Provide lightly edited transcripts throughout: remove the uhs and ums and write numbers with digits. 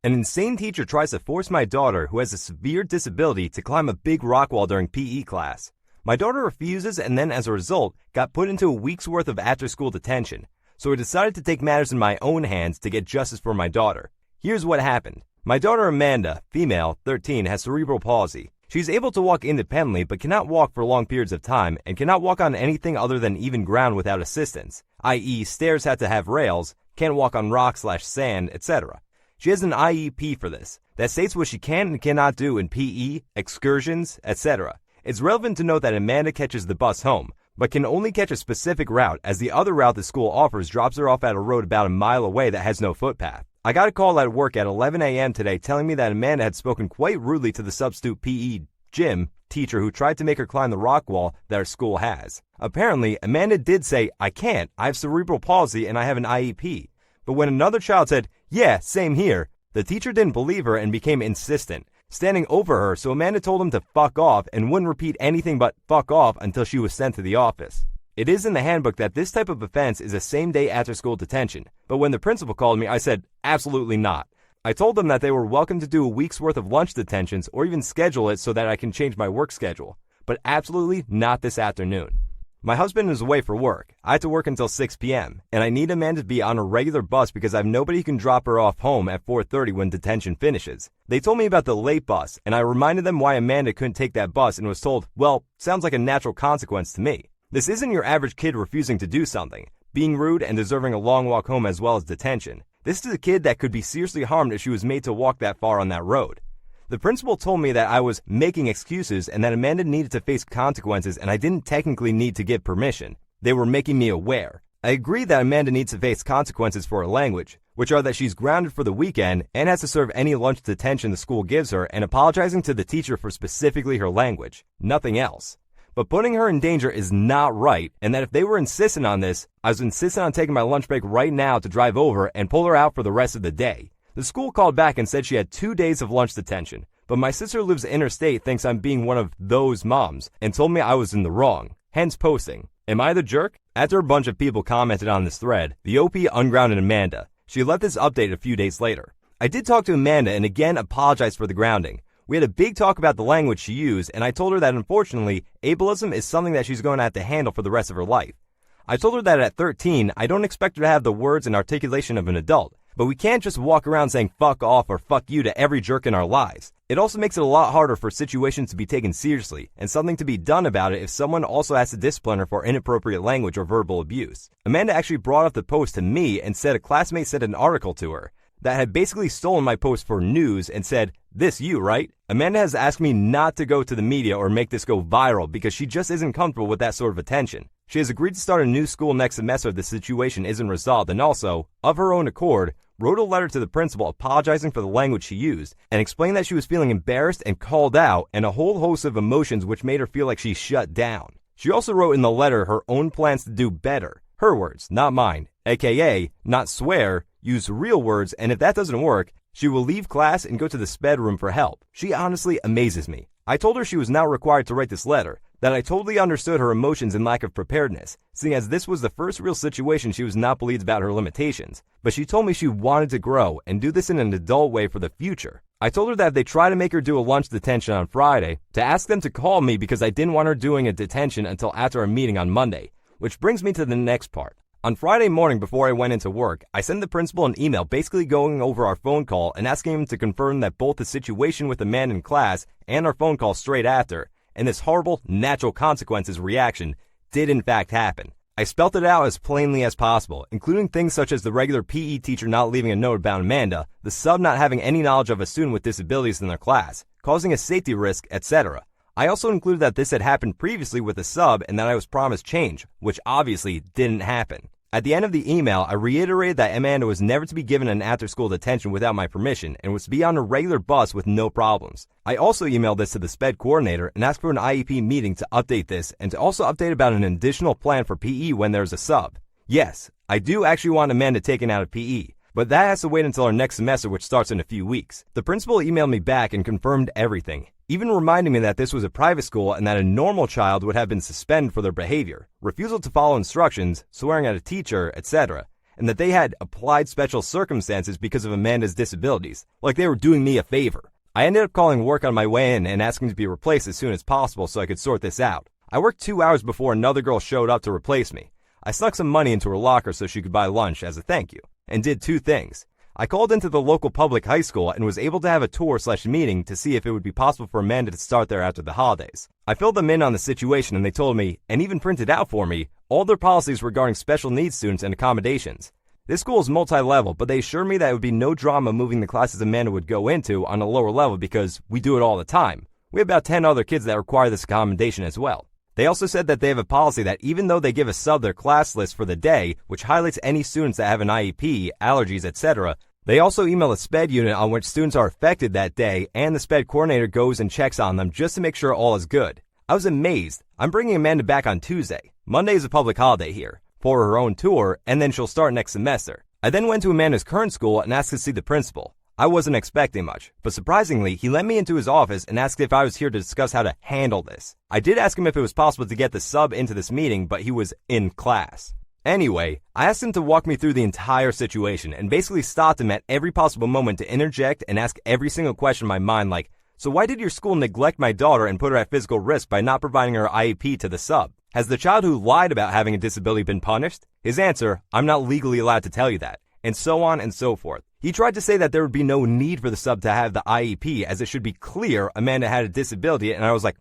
An insane teacher tries to force my daughter, who has a severe disability, to climb a big rock wall during PE class. My daughter refuses and then, as a result, got put into a week's worth of after-school detention. So I decided to take matters in my own hands to get justice for my daughter. Here's what happened. My daughter Amanda, female, 13, has cerebral palsy. She's able to walk independently but cannot walk for long periods of time and cannot walk on anything other than even ground without assistance, i.e. stairs have to have rails, can't walk on rock/sand, etc. She has an IEP for this that states what she can and cannot do in PE, excursions, etc. It's relevant to note that Amanda catches the bus home, but can only catch a specific route as the other route the school offers drops her off at a road about a mile away that has no footpath. I got a call at work at 11 a.m. today telling me that Amanda had spoken quite rudely to the substitute PE gym teacher who tried to make her climb the rock wall that her school has. Apparently, Amanda did say, "I can't, I have cerebral palsy and I have an IEP." But when another child said, "Yeah, same here," the teacher didn't believe her and became insistent, standing over her, so Amanda told him to fuck off and wouldn't repeat anything but fuck off until she was sent to the office. It is in the handbook that this type of offense is a same-day after-school detention, but when the principal called me, I said, absolutely not. I told them that they were welcome to do a week's worth of lunch detentions or even schedule it so that I can change my work schedule, but absolutely not this afternoon. My husband is away for work. I have to work until 6 p.m., and I need Amanda to be on a regular bus because I have nobody who can drop her off home at 4:30 when detention finishes. They told me about the late bus, and I reminded them why Amanda couldn't take that bus and was told, well, sounds like a natural consequence to me. This isn't your average kid refusing to do something, being rude and deserving a long walk home as well as detention. This is a kid that could be seriously harmed if she was made to walk that far on that road. The principal told me that I was making excuses and that Amanda needed to face consequences and I didn't technically need to give permission. They were making me aware. I agree that Amanda needs to face consequences for her language, which are that she's grounded for the weekend and has to serve any lunch detention the school gives her and apologizing to the teacher for specifically her language, nothing else. But putting her in danger is not right, and that if they were insistent on this, I was insistent on taking my lunch break right now to drive over and pull her out for the rest of the day. The school called back and said she had 2 days of lunch detention, but my sister who lives interstate thinks I'm being one of those moms and told me I was in the wrong, hence posting. Am I the jerk? After a bunch of people commented on this thread, the OP ungrounded Amanda. She left this update a few days later. I did talk to Amanda and again apologized for the grounding. We had a big talk about the language she used, and I told her that unfortunately, ableism is something that she's going to have to handle for the rest of her life. I told her that at 13, I don't expect her to have the words and articulation of an adult, but we can't just walk around saying fuck off or fuck you to every jerk in our lives. It also makes it a lot harder for situations to be taken seriously, and something to be done about it if someone also has to discipline her for inappropriate language or verbal abuse. Amanda actually brought up the post to me and said a classmate sent an article to her that had basically stolen my post for news and said, "This you, right?" Amanda has asked me not to go to the media or make this go viral because she just isn't comfortable with that sort of attention. She has agreed to start a new school next semester if the situation isn't resolved and also, of her own accord, wrote a letter to the principal apologizing for the language she used and explained that she was feeling embarrassed and called out and a whole host of emotions which made her feel like she shut down. She also wrote in the letter her own plans to do better. Her words, not mine, aka not swear, use real words, and if that doesn't work, she will leave class and go to the sped room for help. She honestly amazes me. I told her she was not required to write this letter, that I totally understood her emotions and lack of preparedness, seeing as this was the first real situation she was not believed about her limitations, but she told me she wanted to grow and do this in an adult way for the future. I told her that if they try to make her do a lunch detention on Friday, to ask them to call me because I didn't want her doing a detention until after our meeting on Monday, which brings me to the next part. On Friday morning before I went into work, I sent the principal an email basically going over our phone call and asking him to confirm that both the situation with the man in class and our phone call straight after, and this horrible natural consequences reaction, did in fact happen. I spelt it out as plainly as possible, including things such as the regular PE teacher not leaving a note about Amanda, the sub not having any knowledge of a student with disabilities in their class, causing a safety risk, etc. I also included that this had happened previously with a sub and that I was promised change, which obviously didn't happen. At the end of the email, I reiterated that Amanda was never to be given an after-school detention without my permission and was to be on a regular bus with no problems. I also emailed this to the SPED coordinator and asked for an IEP meeting to update this and to also update about an additional plan for PE when there's a sub. Yes, I do actually want Amanda taken out of PE, but that has to wait until our next semester, which starts in a few weeks. The principal emailed me back and confirmed everything, even reminding me that this was a private school and that a normal child would have been suspended for their behavior, refusal to follow instructions, swearing at a teacher, etc., and that they had applied special circumstances because of Amanda's disabilities, like they were doing me a favor. I ended up calling work on my way in and asking to be replaced as soon as possible so I could sort this out. I worked 2 hours before another girl showed up to replace me. I snuck some money into her locker so she could buy lunch as a thank you, and did 2 things. I called into the local public high school and was able to have a tour/meeting to see if it would be possible for Amanda to start there after the holidays. I filled them in on the situation and they told me, and even printed out for me, all their policies regarding special needs students and accommodations. This school is multi-level, but they assured me that it would be no drama moving the classes Amanda would go into on a lower level because we do it all the time. We have about 10 other kids that require this accommodation as well. They also said that they have a policy that even though they give a sub their class list for the day, which highlights any students that have an IEP, allergies, etc., they also email a SPED unit on which students are affected that day, and the SPED coordinator goes and checks on them just to make sure all is good. I was amazed. I'm bringing Amanda back on Tuesday. Monday is a public holiday here, for her own tour, and then she'll start next semester. I then went to Amanda's current school and asked to see the principal. I wasn't expecting much, but surprisingly, he let me into his office and asked if I was here to discuss how to handle this. I did ask him if it was possible to get the sub into this meeting, but he was in class. Anyway, I asked him to walk me through the entire situation and basically stopped him at every possible moment to interject and ask every single question in my mind like, so why did your school neglect my daughter and put her at physical risk by not providing her IEP to the sub? Has the child who lied about having a disability been punished? His answer, I'm not legally allowed to tell you that, and so on and so forth. He tried to say that there would be no need for the sub to have the IEP as it should be clear Amanda had a disability, and I was like,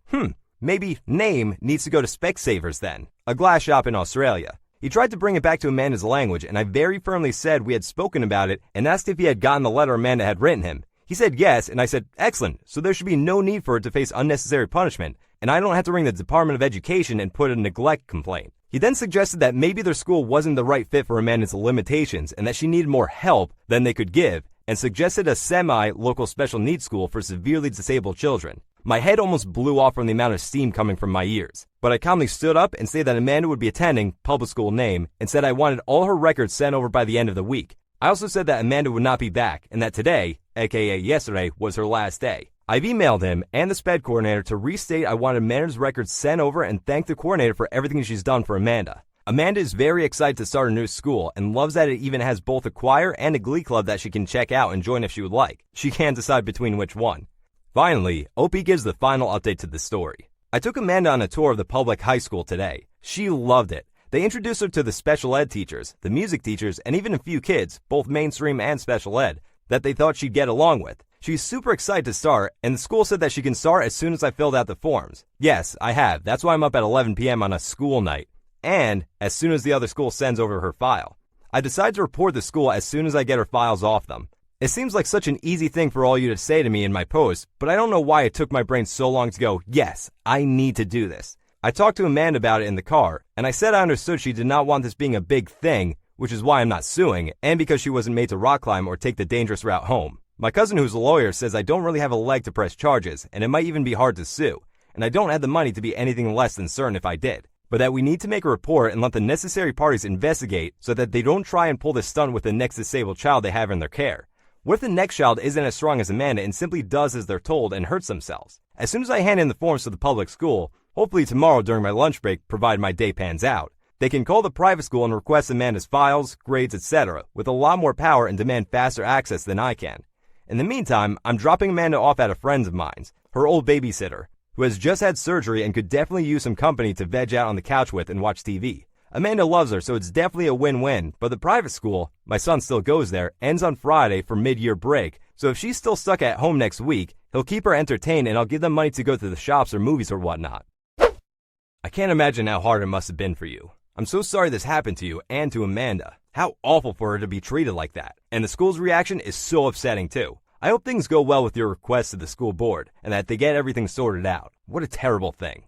maybe name needs to go to Specsavers then, a glass shop in Australia. He tried to bring it back to Amanda's language, and I very firmly said we had spoken about it and asked if he had gotten the letter Amanda had written him. He said yes, and I said, excellent, so there should be no need for her to face unnecessary punishment, and I don't have to ring the Department of Education and put a neglect complaint. He then suggested that maybe their school wasn't the right fit for Amanda's limitations and that she needed more help than they could give, and suggested a semi-local special needs school for severely disabled children. My head almost blew off from the amount of steam coming from my ears, but I calmly stood up and stated that Amanda would be attending, public school name, and said I wanted all her records sent over by the end of the week. I also said that Amanda would not be back, and that today, aka yesterday, was her last day. I've emailed him and the SPED coordinator to restate I wanted Amanda's records sent over and thank the coordinator for everything she's done for Amanda. Amanda is very excited to start a new school and loves that it even has both a choir and a glee club that she can check out and join if she would like. She can't decide between which one. Finally, Opie gives the final update to the story. I took Amanda on a tour of the public high school today. She loved it. They introduced her to the special ed teachers, the music teachers, and even a few kids, both mainstream and special ed, that they thought she'd get along with. She's super excited to start, and the school said that she can start as soon as I filled out the forms. Yes, I have. That's why I'm up at 11 p.m. on a school night. And as soon as the other school sends over her file. I decided to report the school as soon as I get her files off them. It seems like such an easy thing for all you to say to me in my post, but I don't know why it took my brain so long to go, yes, I need to do this. I talked to Amanda about it in the car, and I said I understood she did not want this being a big thing, which is why I'm not suing, and because she wasn't made to rock climb or take the dangerous route home. My cousin who's a lawyer says I don't really have a leg to press charges, and it might even be hard to sue, and I don't have the money to be anything less than certain if I did, but that we need to make a report and let the necessary parties investigate so that they don't try and pull this stunt with the next disabled child they have in their care. What if the next child isn't as strong as Amanda and simply does as they're told and hurts themselves? As soon as I hand in the forms to the public school, hopefully tomorrow during my lunch break, provided my day pans out, they can call the private school and request Amanda's files, grades, etc., with a lot more power and demand faster access than I can. In the meantime, I'm dropping Amanda off at a friend of mine's, her old babysitter, who has just had surgery and could definitely use some company to veg out on the couch with and watch TV. Amanda loves her, so it's definitely a win-win, but the private school, my son still goes there, ends on Friday for mid-year break, so if she's still stuck at home next week, he'll keep her entertained and I'll give them money to go to the shops or movies or whatnot. I can't imagine how hard it must have been for you. I'm so sorry this happened to you and to Amanda. How awful for her to be treated like that. And the school's reaction is so upsetting too. I hope things go well with your request to the school board and that they get everything sorted out. What a terrible thing.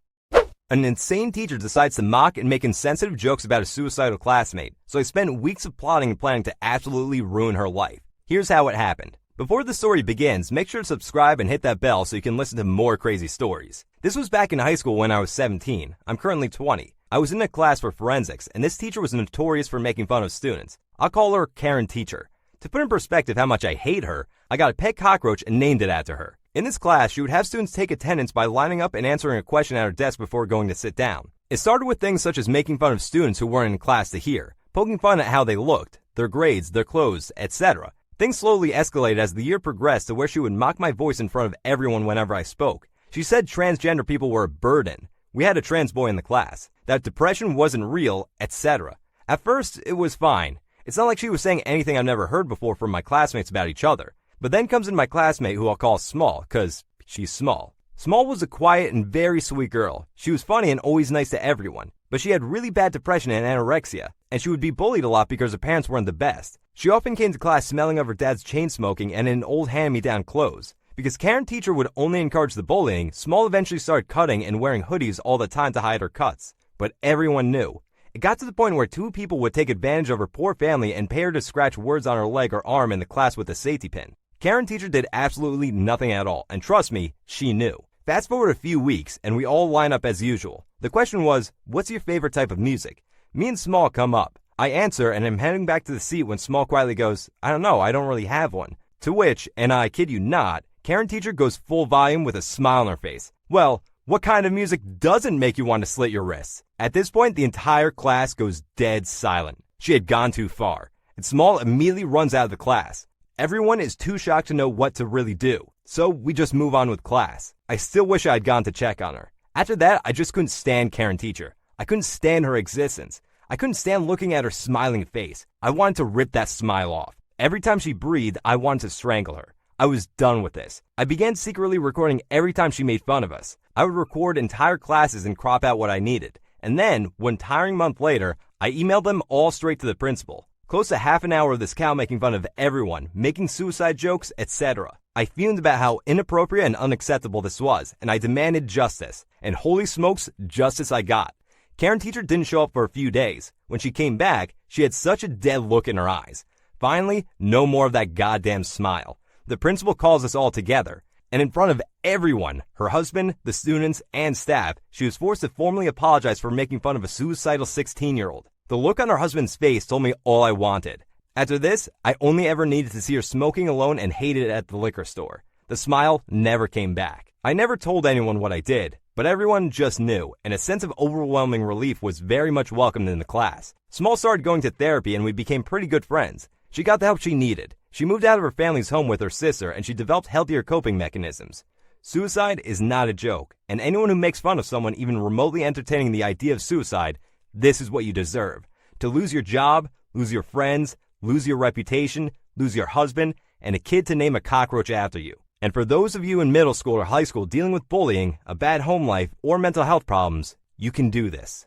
An insane teacher decides to mock and make insensitive jokes about a suicidal classmate, so I spent weeks of plotting and planning to absolutely ruin her life. Here's how it happened. Before the story begins, make sure to subscribe and hit that bell so you can listen to more crazy stories. This was back in high school when I was 17. I'm currently 20. I was in a class for forensics, and this teacher was notorious for making fun of students. I'll call her Karen Teacher. To put in perspective how much I hate her, I got a pet cockroach and named it after her. In this class, she would have students take attendance by lining up and answering a question at her desk before going to sit down. It started with things such as making fun of students who weren't in class to hear, poking fun at how they looked, their grades, their clothes, etc. Things slowly escalated as the year progressed to where she would mock my voice in front of everyone whenever I spoke. She said transgender people were a burden. We had a trans boy in the class. That depression wasn't real, etc. At first, it was fine. It's not like she was saying anything I've never heard before from my classmates about each other. But then comes in my classmate who I'll call Small, cause she's small. Small was a quiet and very sweet girl. She was funny and always nice to everyone. But she had really bad depression and anorexia, and she would be bullied a lot because her parents weren't the best. She often came to class smelling of her dad's chain smoking and in old hand-me-down clothes. Because Karen teacher would only encourage the bullying, Small eventually started cutting and wearing hoodies all the time to hide her cuts. But everyone knew. It got to the point where two people would take advantage of her poor family and pay her to scratch words on her leg or arm in the class with a safety pin. Karen teacher did absolutely nothing at all, and trust me, she knew. Fast forward a few weeks, and we all line up as usual. The question was, what's your favorite type of music? Me and Small come up. I answer, and I'm heading back to the seat when Small quietly goes, I don't know, I don't really have one. To which, and I kid you not, Karen teacher goes full volume with a smile on her face. Well, what kind of music doesn't make you want to slit your wrists? At this point, the entire class goes dead silent. She had gone too far, and Small immediately runs out of the class. Everyone is too shocked to know what to really do, so we just move on with class. I still wish I had gone to check on her. After that, I just couldn't stand Karen teacher. I couldn't stand her existence. I couldn't stand looking at her smiling face. I wanted to rip that smile off. Every time she breathed, I wanted to strangle her. I was done with this. I began secretly recording every time she made fun of us. I would record entire classes and crop out what I needed. And then, one tiring month later, I emailed them all straight to the principal. Close to half an hour of this cow making fun of everyone, making suicide jokes, etc. I fumed about how inappropriate and unacceptable this was, and I demanded justice. And holy smokes, justice I got. Karen teacher didn't show up for a few days. When she came back, she had such a dead look in her eyes. Finally, no more of that goddamn smile. The principal calls us all together, and in front of everyone, her husband, the students, and staff, she was forced to formally apologize for making fun of a suicidal 16-year-old. The look on her husband's face told me all I wanted. After this, I only ever needed to see her smoking alone and hated it at the liquor store. The smile never came back. I never told anyone what I did, but everyone just knew, and a sense of overwhelming relief was very much welcomed in the class. Small started going to therapy and we became pretty good friends. She got the help she needed. She moved out of her family's home with her sister and she developed healthier coping mechanisms. Suicide is not a joke, and anyone who makes fun of someone even remotely entertaining the idea of suicide, this is what you deserve. To lose your job, lose your friends, lose your reputation, lose your husband, and a kid to name a cockroach after you. And for those of you in middle school or high school dealing with bullying, a bad home life, or mental health problems, you can do this.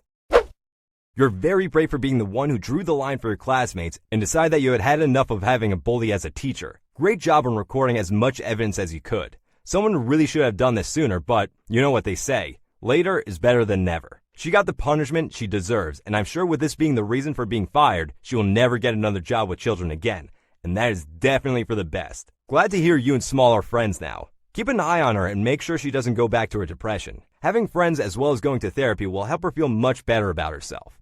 You're very brave for being the one who drew the line for your classmates and decided that you had had enough of having a bully as a teacher. Great job on recording as much evidence as you could. Someone really should have done this sooner, but you know what they say. Later is better than never. She got the punishment she deserves, and I'm sure with this being the reason for being fired, she will never get another job with children again. And that is definitely for the best. Glad to hear you and Small are friends now. Keep an eye on her and make sure she doesn't go back to her depression. Having friends as well as going to therapy will help her feel much better about herself.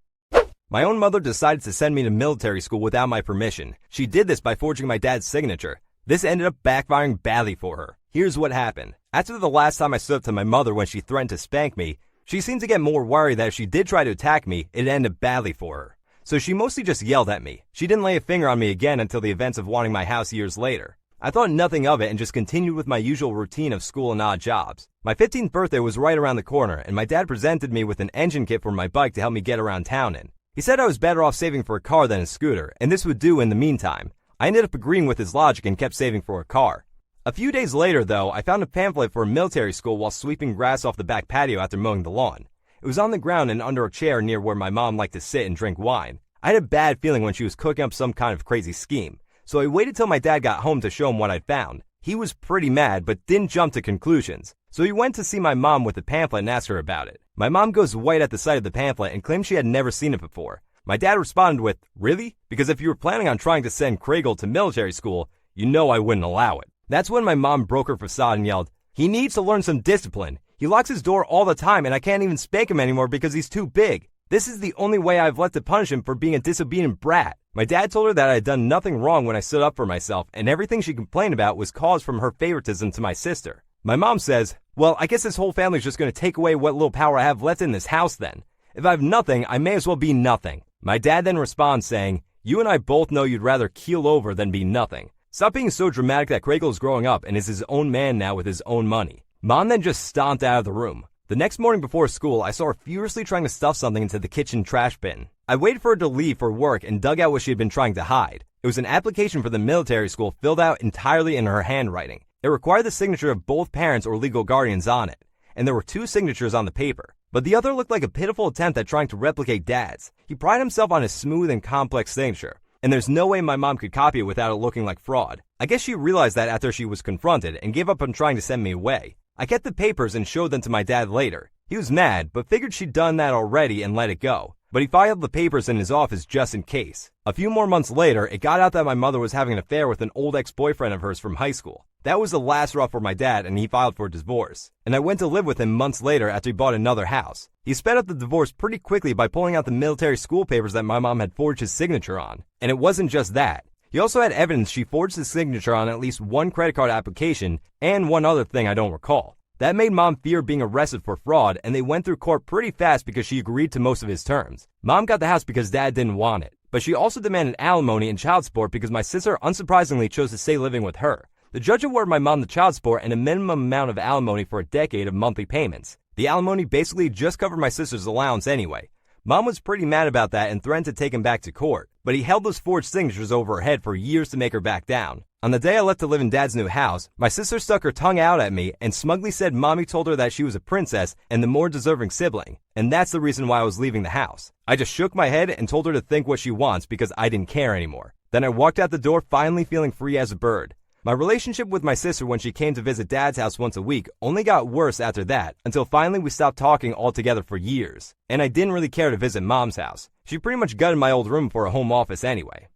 My own mother decided to send me to military school without my permission. She did this by forging my dad's signature. This ended up backfiring badly for her. Here's what happened. After the last time I stood up to my mother when she threatened to spank me, she seemed to get more worried that if she did try to attack me, it ended badly for her. So she mostly just yelled at me. She didn't lay a finger on me again until the events of wanting my house years later. I thought nothing of it and just continued with my usual routine of school and odd jobs. My 15th birthday was right around the corner, and my dad presented me with an engine kit for my bike to help me get around town in. He said I was better off saving for a car than a scooter, and this would do in the meantime. I ended up agreeing with his logic and kept saving for a car. A few days later, though, I found a pamphlet for a military school while sweeping grass off the back patio after mowing the lawn. It was on the ground and under a chair near where my mom liked to sit and drink wine. I had a bad feeling when she was cooking up some kind of crazy scheme, so I waited till my dad got home to show him what I'd found. He was pretty mad, but didn't jump to conclusions. So he went to see my mom with the pamphlet and asked her about it. My mom goes white at the sight of the pamphlet and claimed she had never seen it before. My dad responded with, "Really? Because if you were planning on trying to send Craigle to military school, you know I wouldn't allow it." That's when my mom broke her facade and yelled, "He needs to learn some discipline. He locks his door all the time and I can't even spank him anymore because he's too big. This is the only way I've left to punish him for being a disobedient brat." My dad told her that I had done nothing wrong when I stood up for myself, and everything she complained about was caused from her favoritism to my sister. My mom says, "Well, I guess this whole family's just going to take away what little power I have left in this house then. If I have nothing, I may as well be nothing." My dad then responds saying, You and I both know you'd rather keel over than be nothing. Stop being so dramatic that Craig is growing up and is his own man now with his own money." Mom then just stomped out of the room. The next morning before school, I saw her furiously trying to stuff something into the kitchen trash bin. I waited for her to leave for work and dug out what she had been trying to hide. It was an application for the military school filled out entirely in her handwriting. It required the signature of both parents or legal guardians on it, and there were 2 signatures on the paper. But the other looked like a pitiful attempt at trying to replicate Dad's. He prided himself on his smooth and complex signature, and there's no way my mom could copy it without it looking like fraud. I guess she realized that after she was confronted and gave up on trying to send me away. I kept the papers and showed them to my dad later. He was mad, but figured she'd done that already and let it go. But he filed the papers in his office just in case. A few more months later, it got out that my mother was having an affair with an old ex-boyfriend of hers from high school. That was the last straw for my dad, and he filed for divorce. And I went to live with him months later after he bought another house. He sped up the divorce pretty quickly by pulling out the military school papers that my mom had forged his signature on. And it wasn't just that. He also had evidence she forged his signature on at least 1 credit card application and one other thing I don't recall. That made Mom fear being arrested for fraud, and they went through court pretty fast because she agreed to most of his terms. Mom got the house because Dad didn't want it, but she also demanded alimony and child support because my sister unsurprisingly chose to stay living with her. The judge awarded my mom the child support and a minimum amount of alimony for a decade of monthly payments. The alimony basically just covered my sister's allowance anyway. Mom was pretty mad about that and threatened to take him back to court, but he held those forged signatures over her head for years to make her back down. On the day I left to live in Dad's new house, my sister stuck her tongue out at me and smugly said Mommy told her that she was a princess and the more deserving sibling, and that's the reason why I was leaving the house. I just shook my head and told her to think what she wants because I didn't care anymore. Then I walked out the door finally feeling free as a bird. My relationship with my sister when she came to visit Dad's house once a week only got worse after that, until finally we stopped talking altogether for years. And I didn't really care to visit Mom's house. She pretty much gutted my old room for a home office anyway.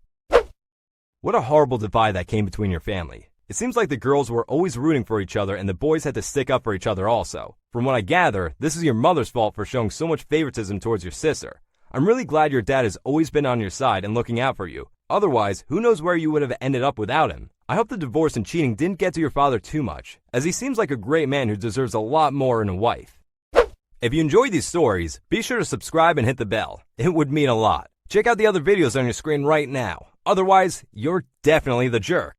What a horrible divide that came between your family. It seems like the girls were always rooting for each other and the boys had to stick up for each other also. From what I gather, this is your mother's fault for showing so much favoritism towards your sister. I'm really glad your dad has always been on your side and looking out for you. Otherwise, who knows where you would have ended up without him. I hope the divorce and cheating didn't get to your father too much, as he seems like a great man who deserves a lot more in a wife. If you enjoyed these stories, be sure to subscribe and hit the bell. It would mean a lot. Check out the other videos on your screen right now. Otherwise, you're definitely the jerk.